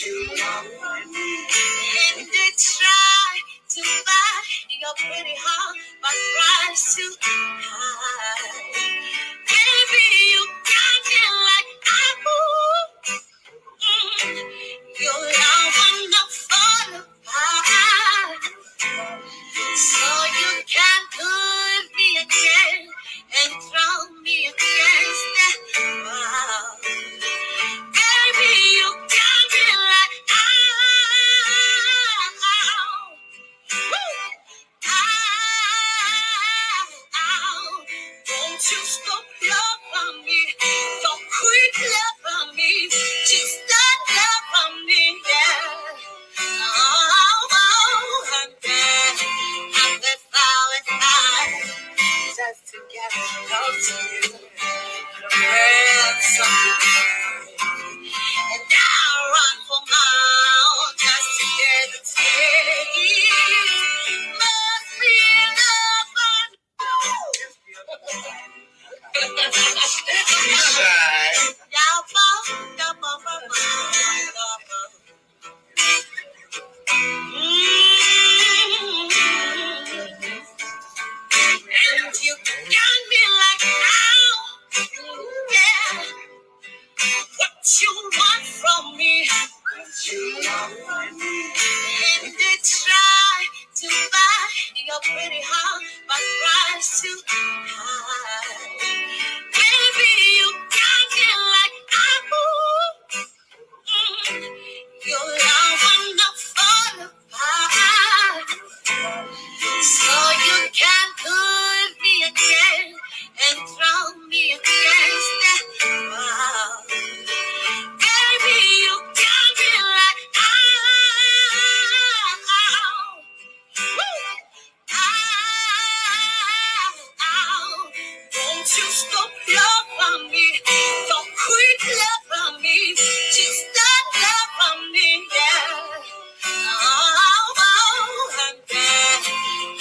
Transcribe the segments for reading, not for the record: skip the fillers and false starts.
you want me. And they try to buy your pretty heart, but price too high. Baby, you got me like your love will not fall apart. So you can put me again and throw me against that wall. Baby, you got me like won't you stop loving me? Don't quit loving me. Just stop loving me, yeah. I'm dead. I'm the flowers just to get close to you. And I run for miles just to get a taste. Must be and you got me like, yeah. What you want from me? What you want from me? And they try to buy your pretty heart, but price too high. Baby, you got me like your love will not fall apart. So you can put me again and throw me against that wall. Baby, you got me like won't you stop loving me? Don't quit loving me. Just stop loving me, yeah. I'm dead.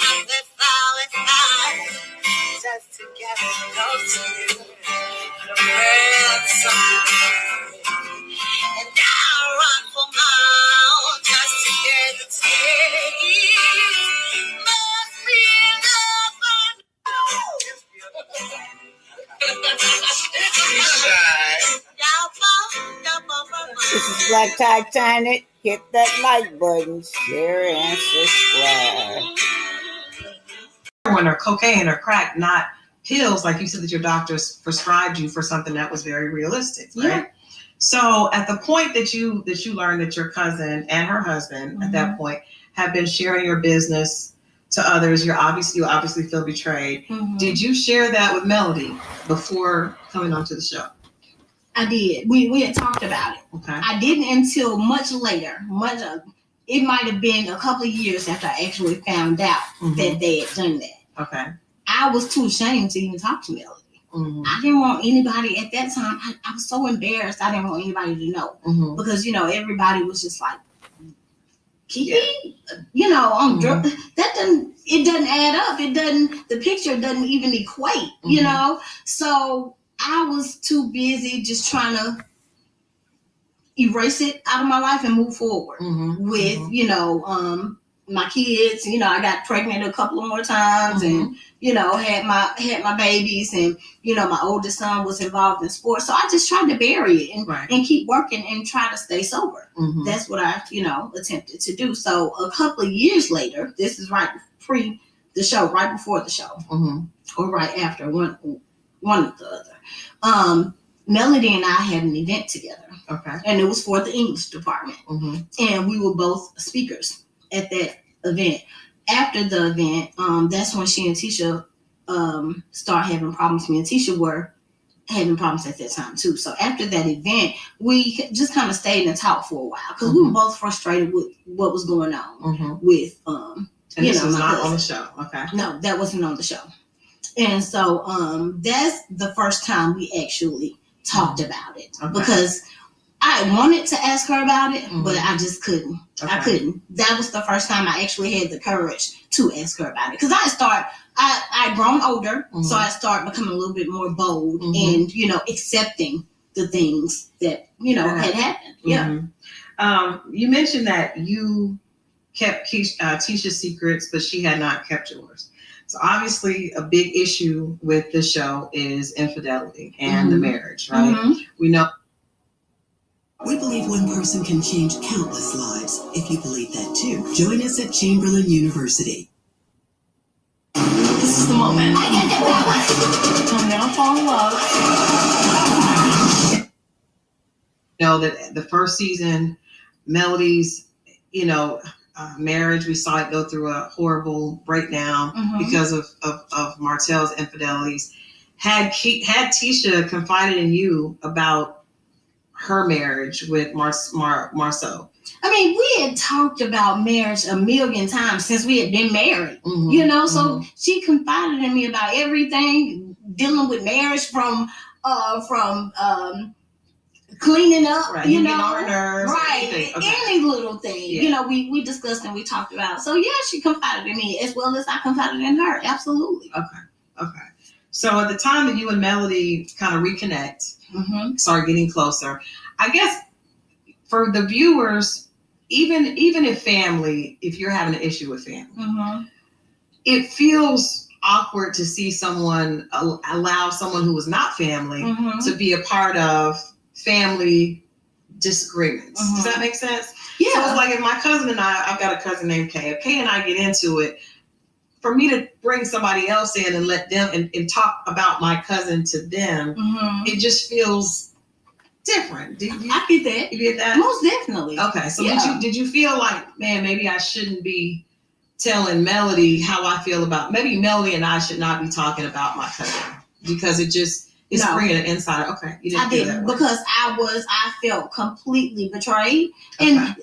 I'm the flowers just to get close to you. And I run for miles just to get the taste. Must be This is Black Titanic. Hit that like button, share, and subscribe. Heroin or cocaine or crack, not pills like you said that your doctors prescribed you for something that was very realistic, right? Yeah. So at the point that you learned that your cousin and her husband at that point have been sharing your business to others, you obviously feel betrayed. Did you share that with Melody before coming onto the show? I did. We had talked about it. Okay. I didn't until much later. It might have been a couple of years after I actually found out that they had done that. Okay. I was too ashamed to even talk to Melody. I didn't want anybody at that time. I was so embarrassed. I didn't want anybody to know because everybody was just like, Keke, on drugs. It doesn't add up. The picture doesn't even equate. So I was too busy just trying to erase it out of my life and move forward with, my kids. I got pregnant a couple of more times and, had my babies and, my oldest son was involved in sports. So I just tried to bury it and keep working and try to stay sober. That's what I, attempted to do. So a couple of years later, this is right before the show, or right after, one or the other. Melody and I had an event together. Okay. And it was for the English department. And we were both speakers at that event. After the event, that's when she and Tisha started having problems. Me and Tisha were having problems at that time too. So after that event, we just kind of stayed and talked for a while because we were both frustrated with what was going on with and this was not on the show. Okay. No, that wasn't on the show. And so that's the first time we actually talked about it because I wanted to ask her about it, but I just couldn't. Okay. I couldn't. That was the first time I actually had the courage to ask her about it. Because I'd grown older, so I started becoming a little bit more bold and, accepting the things that, had happened. Yeah. You mentioned that you kept Tisha's secrets, but she had not kept yours. So obviously a big issue with the show is infidelity and the marriage, right? We know. We believe one person can change countless lives. If you believe that too, join us at Chamberlain University. This is the moment. I'll never fall in love. That the first season, Melody's, marriage, we saw it go through a horrible breakdown because of Martell's infidelities. Had Tisha confided in you about her marriage with Marceau? I mean, we had talked about marriage a million times since we had been married, so she confided in me about everything dealing with marriage from cleaning up, right. Getting on her nerves, right? Any little thing, we discussed and we talked about. So yeah, she confided in me as well as I confided in her. Absolutely. Okay. So at the time that you and Melody kind of reconnect, start getting closer, I guess for the viewers, even if family, if you're having an issue with family, it feels awkward to see someone allow someone who was not family to be a part of family disagreements. Does that make sense? Yeah. So it's like if my cousin and I've got a cousin named Kay. If Kay and I get into it, for me to bring somebody else in and let them and talk about my cousin to them, it just feels different. I get that. You get that? Most definitely. Okay. So did you feel like, man, maybe I shouldn't be telling Melody how I feel about, maybe Melody and I should not be talking about my cousin because it's bringing an insider. Okay. You didn't feel that way. Because I felt completely betrayed. And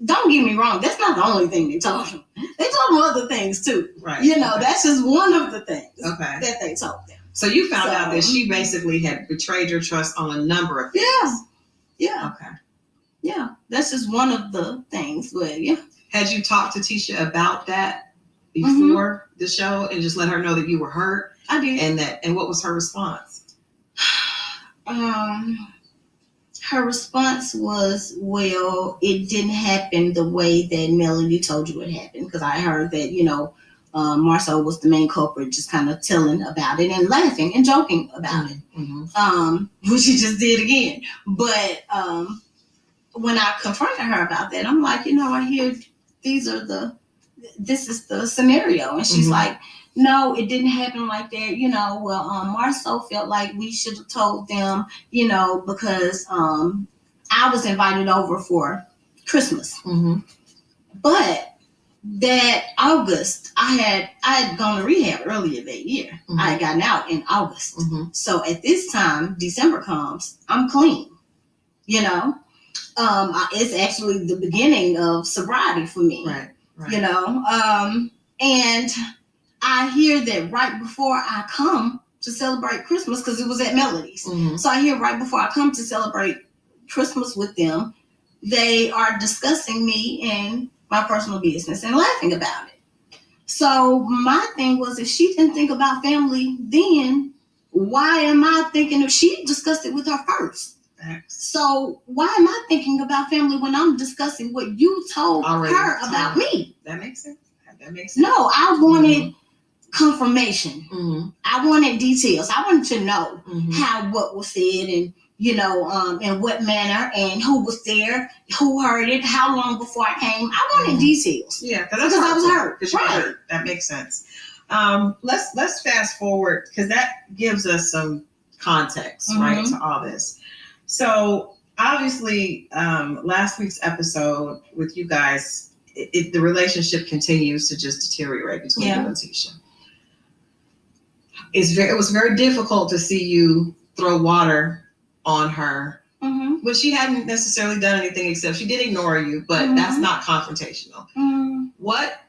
don't get me wrong, that's not the only thing they told them. They told them other things too. Right. That's just one of the things that they told them. So you found out that she basically had betrayed your trust on a number of things. Yeah. Okay. Yeah. That's just one of the things. But yeah. Had you talked to Tisha about that before the show and just let her know that you were hurt? I did. And what was her response? Her response was, well, it didn't happen the way that Melody told you it happened. Because I heard that, Marceau was the main culprit, just kind of telling about it and laughing and joking about it, which he just did again. But when I confronted her about that, I'm like, I hear this is the scenario. And she's like, no, it didn't happen like that. Marceau felt like we should have told them, because I was invited over for Christmas. But that August, I had gone to rehab earlier that year. I had gotten out in August. So at this time, December comes, I'm clean. It's actually the beginning of sobriety for me. Right. And I hear that right before I come to celebrate Christmas, because it was at Melody's. So I hear right before I come to celebrate Christmas with them, they are discussing me and my personal business and laughing about it. So my thing was, if she didn't think about family then, why am I thinking if she discussed it with her first? So why am I thinking about family when I'm discussing what you told her about me? That makes sense. No, I wanted confirmation. I wanted details. I wanted to know how what was said and in what manner and who was there, who heard it, how long before I came. I wanted details. Yeah, because I was hurt. Because you were hurt. That makes sense. Let's fast forward because that gives us some context, right, to all this. So obviously, last week's episode with you guys, the relationship continues to just deteriorate between you and Tisha. It was very difficult to see you throw water on her, but she hadn't necessarily done anything except she did ignore you, but that's not confrontational. What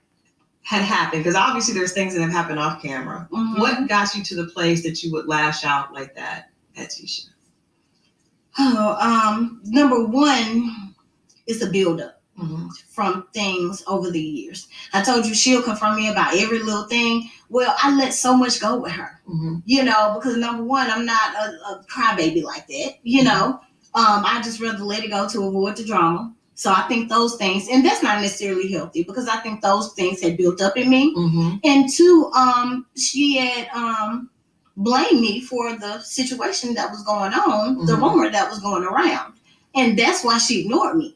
had happened? Because obviously there's things that have happened off camera. What got you to the place that you would lash out like that at Tisha? Number one is a buildup. from things over the years. I told you she'll confront me about every little thing. Well, I let so much go with her, you know, because number one, I'm not a crybaby like that, you know. I just rather let it go to avoid the drama. So I think those things, and that's not necessarily healthy, because I think those things had built up in me. And two, she had blamed me for the situation that was going on, the rumor that was going around. And that's why she ignored me.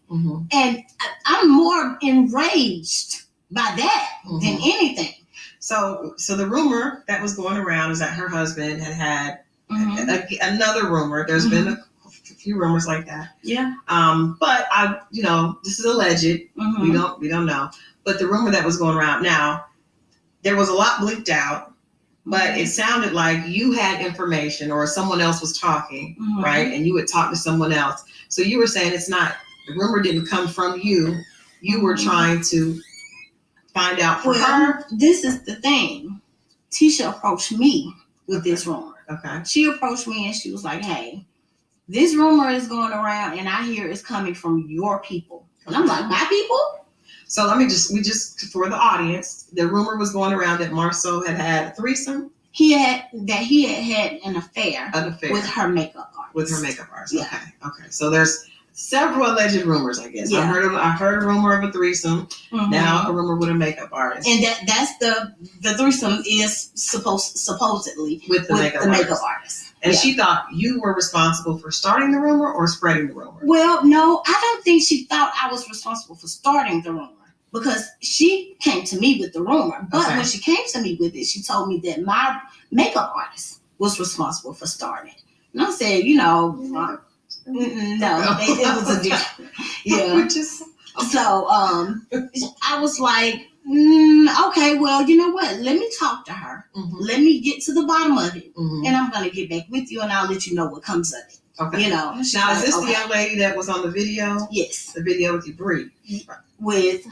And I'm more enraged by that than anything. So the rumor that was going around is that her husband had another rumor. There's been a few rumors like that. Yeah. But this is alleged. We don't know. But the rumor that was going around now, there was a lot bleaked out, but it sounded like you had information or someone else was talking, right? And you would talk to someone else. So you were saying the rumor didn't come from you. You were trying to find out for her. This is the thing. Tisha approached me with this rumor. Okay. She approached me and she was like, hey, this rumor is going around and I hear it's coming from your people. And I'm like, my people? So we just, for the audience, the rumor was going around that Marceau had a threesome. He had an affair with her makeup artist. With her makeup artist. Yeah. Okay. So there's several alleged rumors, I guess. Yeah. I heard a rumor of a threesome. Now a rumor with a makeup artist. And that's the threesome is supposedly with the makeup artist. And she thought you were responsible for starting the rumor or spreading the rumor. Well, no, I don't think she thought I was responsible for starting the rumor, because she came to me with the rumor. But when she came to me with it, she told me that my makeup artist was responsible for starting it. And I said, no, it was a different. Yeah. So I was like, okay, well, you know what? Let me talk to her. Let me get to the bottom of it. And I'm going to get back with you and I'll let you know what comes of it. Okay. Now, is this the young lady that was on the video? Yes. The video with you, Bree. With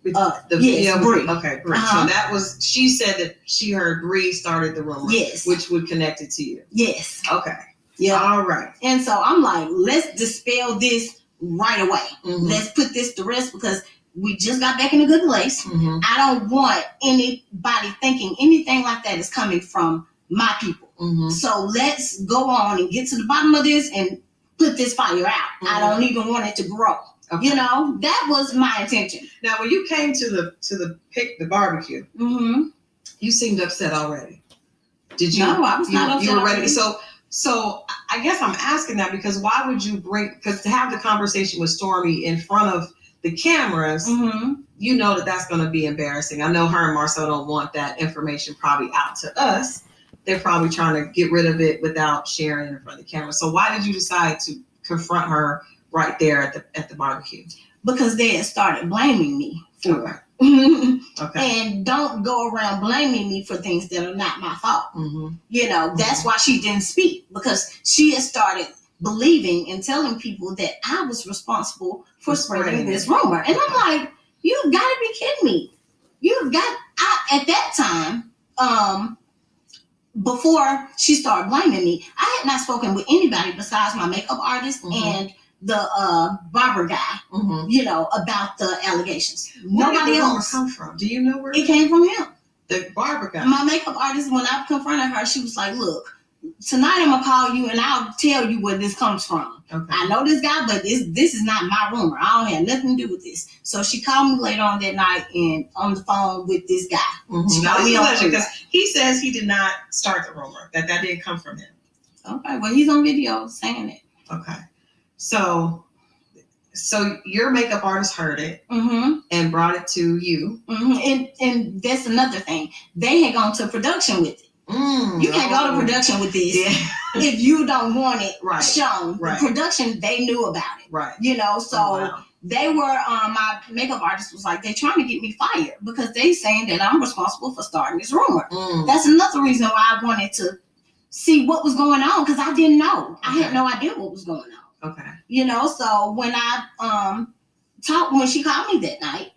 the video. Bree. Okay, Bree. So that was, she said that she heard Bree started the rumor. Yes. Which would connect it to you. Yes. Okay. Yeah. All right. And so I'm like, let's dispel this right away. Let's put this to rest, because we just got back in a good place. I don't want anybody thinking anything like that is coming from my people. So let's go on and get to the bottom of this and put this fire out. I don't even want it to grow. Okay. That was my intention. Now, when you came to the barbecue, you seemed upset already. Did you? No, I was not upset. You were ready. So I guess I'm asking that because why would you because to have the conversation with Stormy in front of the cameras, you know that's going to be embarrassing. I know her and Marceau don't want that information probably out to us. They're probably trying to get rid of it without sharing it in front of the camera. So why did you decide to confront her right there at the barbecue? Because they had started blaming me for it. And don't go around blaming me for things that are not my fault. That's why she didn't speak, because she had started believing and telling people that I was responsible for spreading this rumor. And I'm like, you've got to be kidding me. At that time, before she started blaming me, I had not spoken with anybody besides my makeup artist and the barber guy, about the allegations. Nobody else. Where did the rumor come from? Do you know where it came from? Him, the barber guy. My makeup artist. When I confronted her, she was like, "Look, tonight I'm gonna call you and I'll tell you where this comes from. Okay. I know this guy, but this is not my rumor. I don't have nothing to do with this." So she called me later on that night and on the phone with this guy. She called me because he says he did not start the rumor. That didn't come from him. Okay, well he's on video saying it. Okay. So your makeup artist heard it and brought it to you. And that's another thing. They had gone to production with it. You can't go to production with this if you don't want it shown. Right. The production, they knew about it. Right. They were, my makeup artist was like, they're trying to get me fired because they saying that I'm responsible for starting this rumor. That's another reason why I wanted to see what was going on, because I didn't know. Okay. I had no idea what was going on. Okay. So when I when she called me that night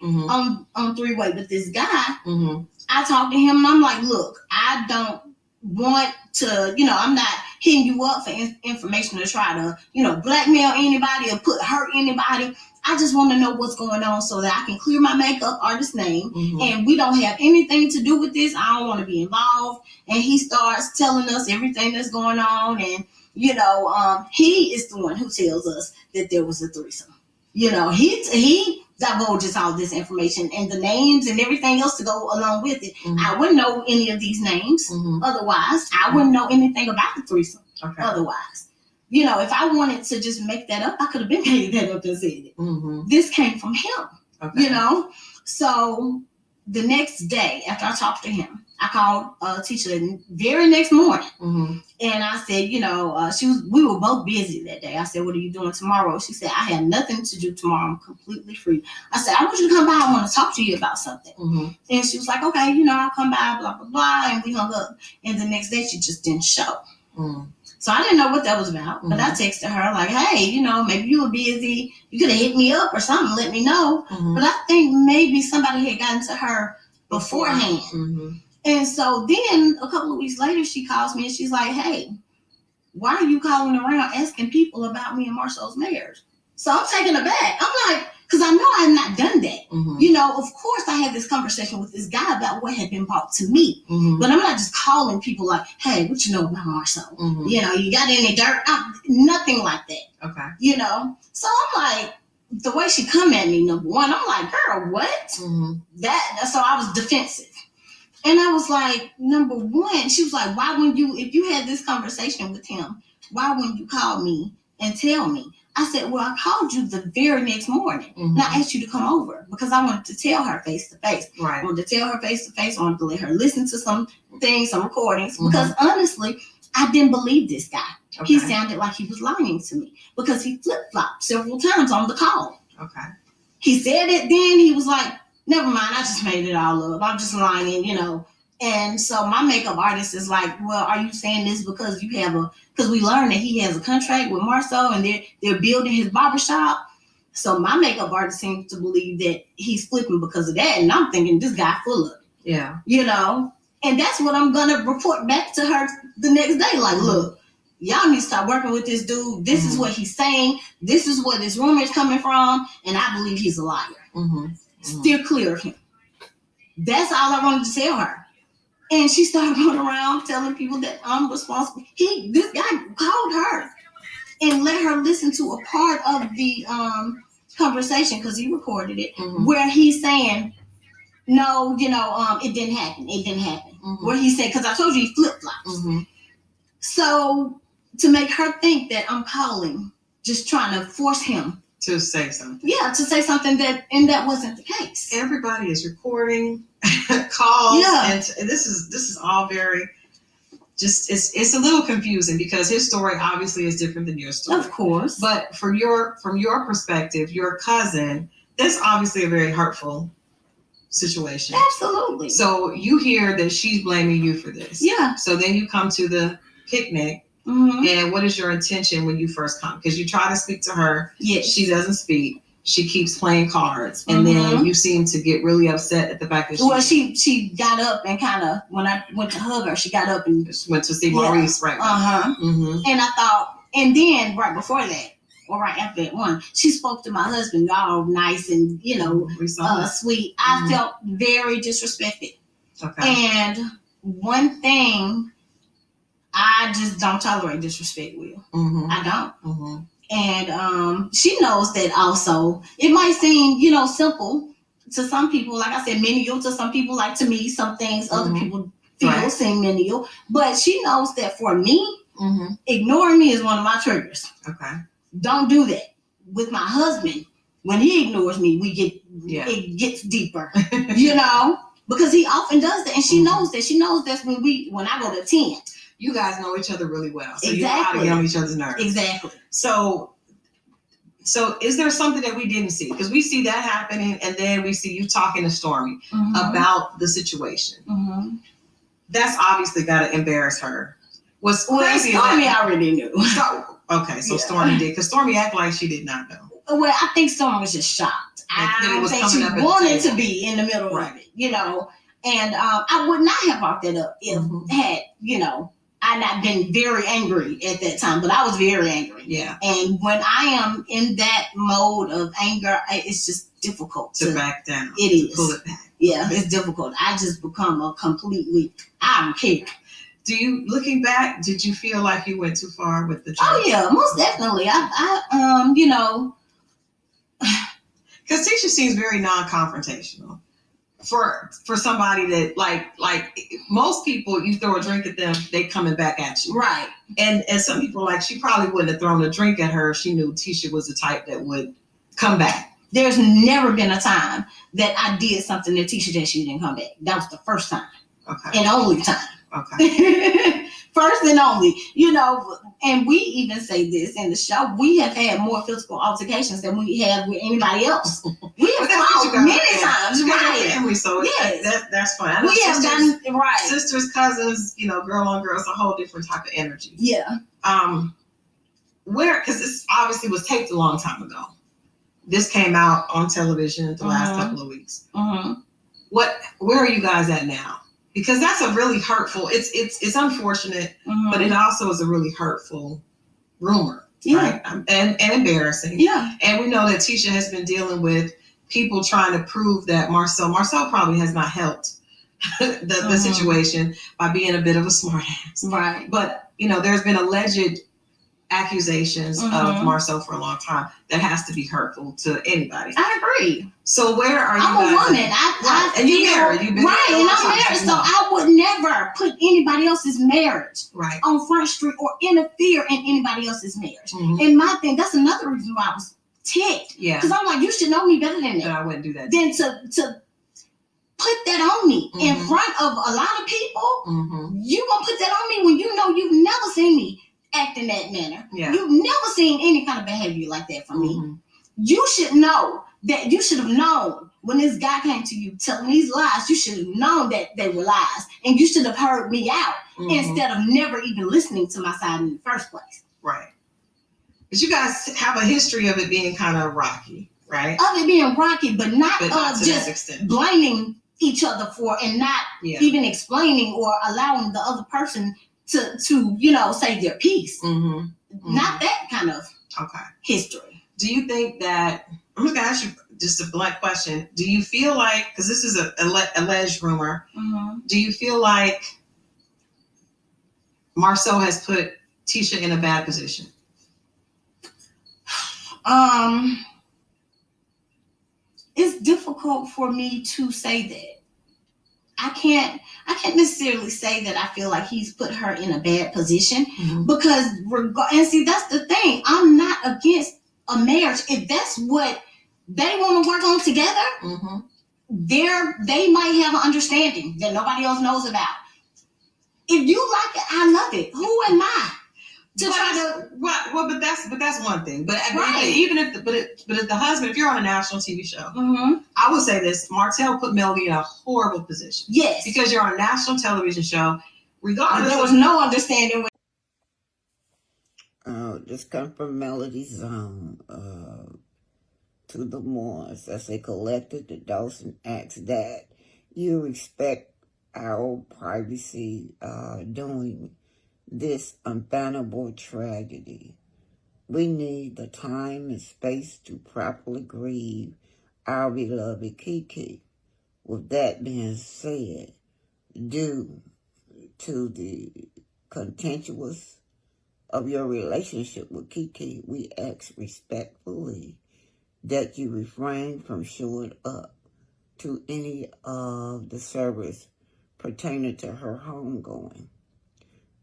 on three-way with this guy, I talked to him and I'm like, look, I don't want to, I'm not hitting you up for information to try to, blackmail anybody or hurt anybody. I just want to know what's going on so that I can clear my makeup artist name. Mm-hmm. And we don't have anything to do with this. I don't want to be involved. And he starts telling us everything that's going on. And, he is the one who tells us that there was a threesome. He divulges all this information and the names and everything else to go along with it. Mm-hmm. I wouldn't know any of these names. Mm-hmm. Otherwise. I wouldn't know anything about the threesome. Okay. Otherwise. If I wanted to just make that up, I could have been made that up and said it. Mm-hmm. This came from him. Okay. So the next day after I talked to him, I called Tisha the very next morning. Mm-hmm. And I said, we were both busy that day. I said, what are you doing tomorrow? She said, I have nothing to do tomorrow. I'm completely free. I said, I want you to come by. I want to talk to you about something. Mm-hmm. And she was like, okay, I'll come by, blah, blah, blah. And we hung up. And the next day she just didn't show. Mm-hmm. So I didn't know what that was about. Mm-hmm. But I texted her like, hey, maybe you were busy. You could have hit me up or something. Let me know. Mm-hmm. But I think maybe somebody had gotten to her beforehand. Mm-hmm. And so then a couple of weeks later, she calls me and she's like, hey, why are you calling around asking people about me and Marcel's marriage? So I'm taken aback. I'm like, because I know I've not done that. Mm-hmm. Of course I had this conversation with this guy about what had been brought to me. Mm-hmm. But I'm not just calling people like, hey, what you know about Marcel? Mm-hmm. You got any dirt? Nothing like that. Okay. So I'm like, the way she come at me, number one, I'm like, girl, what? Mm-hmm. So I was defensive. And I was like, number one, she was like, if you had this conversation with him, why wouldn't you call me and tell me? I said, well, I called you the very next morning. Mm-hmm. And I asked you to come over because I wanted to tell her face to face. Right. I wanted to tell her face to face. I wanted to let her listen to some things, some recordings. Mm-hmm. Because honestly, I didn't believe this guy. Okay. He sounded like he was lying to me because he flip-flopped several times on the call. Okay. He said it, then he was like, never mind, I just made it all up. I'm just lying, And so my makeup artist is like, well, are you saying this because because we learned that he has a contract with Marceau and they're building his barbershop. So my makeup artist seems to believe that he's flipping because of that. And I'm thinking this guy full of it. Yeah. And that's what I'm going to report back to her the next day. Like, mm-hmm. Look, y'all need to stop working with this dude. This mm-hmm. is what he's saying. This is where this rumor is coming from. And I believe he's a liar. Mm-hmm. Steer clear of him. That's all I wanted to tell her. And she started going around telling people that I'm responsible. This guy called her and let her listen to a part of the conversation because he recorded it, mm-hmm. where he's saying, no, it didn't happen. It didn't happen. Mm-hmm. Where he said, because I told you he flip-flops. Mm-hmm. So to make her think that I'm calling, just trying to force him to say something. Yeah, to say something that wasn't the case. Everybody is recording calls. Yeah. And this is all very it's a little confusing because his story obviously is different than your story. Of course. But from your perspective, your cousin, that's obviously a very hurtful situation. Absolutely. So you hear that she's blaming you for this. Yeah. So then you come to the picnic. Mm-hmm. And what is your intention when you first come? Because you try to speak to her. Yes. She doesn't speak. She keeps playing cards. And mm-hmm. then you seem to get really upset at the fact that she got up and kind of, when I went to hug her, she got up and went to see Maurice, right? Uh-huh. Mm-hmm. And I thought, and then right before that, or right after that one, she spoke to my husband, all nice and, sweet. I mm-hmm. felt very disrespected. Okay. And one thing, I just don't tolerate disrespect, Will. Mm-hmm. I don't. Mm-hmm. And she knows that also. It might seem, simple to some people. Like I said, menial to some people. Like to me, some things mm-hmm. other people feel seem menial. But she knows that for me, mm-hmm. ignoring me is one of my triggers. Okay. Don't do that. With my husband, when he ignores me, it gets deeper. Because he often does that. And she mm-hmm. knows that. She knows that's when I go to 10. You guys know each other really well. So exactly. You know how to get on each other's nerves. Exactly. So is there something that we didn't see? Because we see that happening, and then we see you talking to Stormy mm-hmm. about the situation. Mm-hmm. That's obviously got to embarrass her. What's crazy Stormy already knew. Okay, so yeah. Stormy did. Because Stormy acted like she did not know. Well, I think Stormy was just shocked. I think she wanted to be in the middle of it, And I would not have brought that up if mm-hmm. had, I not been very angry at that time, but I was very angry. Yeah. And when I am in that mode of anger, it's just difficult to back down. It is. Pull it back. Yeah, it's difficult. I just become I don't care. Do you, looking back, did you feel like you went too far with the joke? Oh yeah, most definitely. I you know, because Tisha seems very non-confrontational for somebody that like most people, you throw a drink at them, they coming back at you, right? And some people, like, she probably wouldn't have thrown a drink at her if she knew Tisha was the type that would come back. There's never been a time that I did something to Tisha that she didn't come back. That was the first time. Okay. And only time. Okay. First and only, you know, and we even say this in the show, we have had more physical altercations than we have with anybody else. We have fought many times, right? Family, so yes. That's fine. We have done, right. Sisters, cousins, you know, girl on girl, it's a whole different type of energy. Yeah. Because this obviously was taped a long time ago. This came out on television the last couple of weeks. Where are you guys at now? Because that's a really hurtful, it's unfortunate, but it also is a really hurtful rumor, right? And embarrassing. Yeah. And we know that Tisha has been dealing with people trying to prove that Marcel probably has not helped the situation by being a bit of a smart ass. Right. But, you know, there's been alleged accusations of Marcel for a long time that has to be hurtful to anybody. I agree. So where are you I'm guys? a woman. And you're married. You've been right, and I'm married, so I would never put anybody else's marriage on Front Street or interfere in anybody else's marriage. And my thing, that's another reason why I was ticked. Yeah. Because I'm like, you should know me better than that. But I wouldn't do that. Than to put that on me in front of a lot of people. You gonna put that on me when you know you've never seen me act in that manner. Yeah. You've never seen any kind of behavior like that from me. You should know that you should have known when this guy came to you telling these lies, you should have known that they were lies. And you should have heard me out instead of never even listening to my side in the first place. Right. But you guys have a history of it being kind of rocky, right? Of it being rocky, but not to just blaming each other for and not even explaining or allowing the other person to you know, say their piece. Not that kind of history. Do you think that, I'm just going to ask you just a blunt question. Do you feel like, because this is a alleged rumor, do you feel like Marcel has put Tisha in a bad position? It's difficult for me to say that. I can't necessarily say that I feel like he's put her in a bad position because and see, that's the thing. I'm not against a marriage. If that's what they want to work on together, they might have an understanding that nobody else knows about. If you like it, I love it. Who am I to try to? But that's one thing. But even if the husband, if you're on a national TV show, I would say this: Martell put Melody in a horrible position. Yes, because you're on a national television show. Regardless, there was no understanding. This comes from Melody's to the Moors as they collected the Dawson asked that you respect our privacy during this unbannable tragedy. We need the time and space to properly grieve our beloved Keke. With that being said, due to the contentious of your relationship with Keke, we ask respectfully that you refrain from showing up to any of the service pertaining to her homegoing.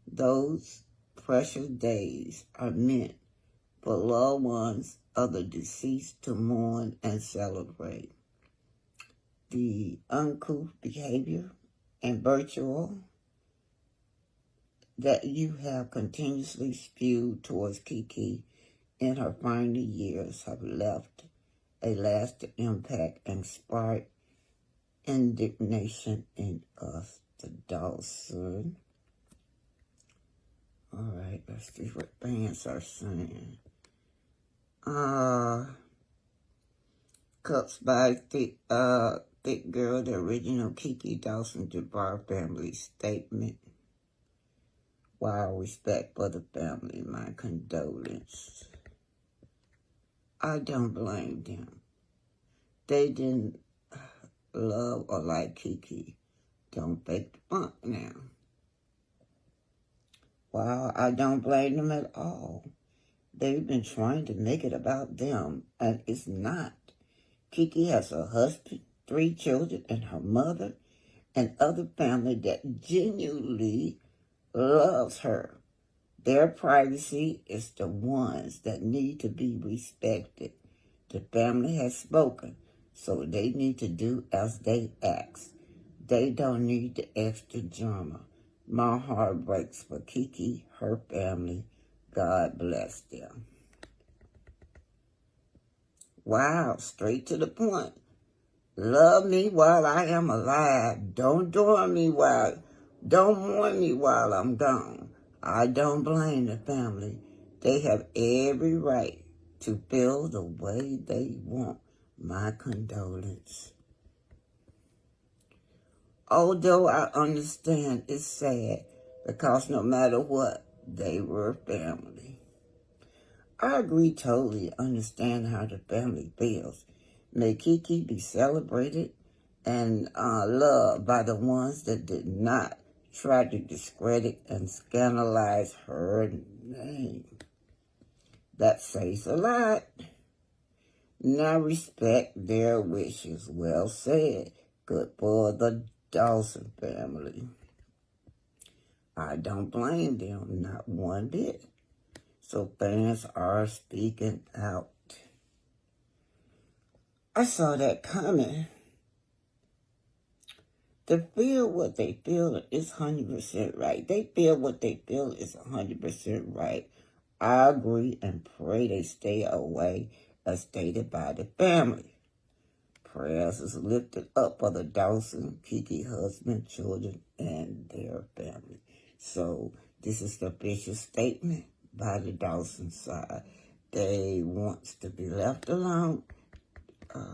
Those precious days are meant for loved ones of the deceased to mourn and celebrate. The uncouth behavior and virtual that you have continuously spewed towards Keke in her final years have left a lasting impact and sparked indignation in us, the Dawson. All right, let's see what fans are saying. Cups by Thick Girl, the original Keke Dawson Jabbar family statement. While respect for the family, my condolence. I don't blame them. They didn't love or like Keke. Don't fake the funk now. While I don't blame them at all, they've been trying to make it about them, and it's not. Keke has a husband, 3 children, and her mother, and other family that genuinely loves her. Their privacy is the ones that need to be respected. The family has spoken, so they need to do as they ask. They don't need the extra drama. My heart breaks for Keke, her family. God bless them. Wow, straight to the point. Love me while I am alive. Don't mourn me while I'm gone. I don't blame the family. They have every right to feel the way they want. My condolence. Although I understand it's sad, because no matter what, they were family. I agree totally, understand how the family feels. May Keke be celebrated and loved by the ones that did not try to discredit and scandalize her name. That says a lot. Now respect their wishes. Well said. Good for the Dawson family. I don't blame them, not one bit. So fans are speaking out. I saw that coming. To feel what they feel is 100% right. They feel what they feel is 100% right. I agree and pray they stay away as stated by the family. Prayers is lifted up for the Dawson, Keke husband, children, and their family. So this is the official statement by the Dawson side. They want to be left alone. Okay.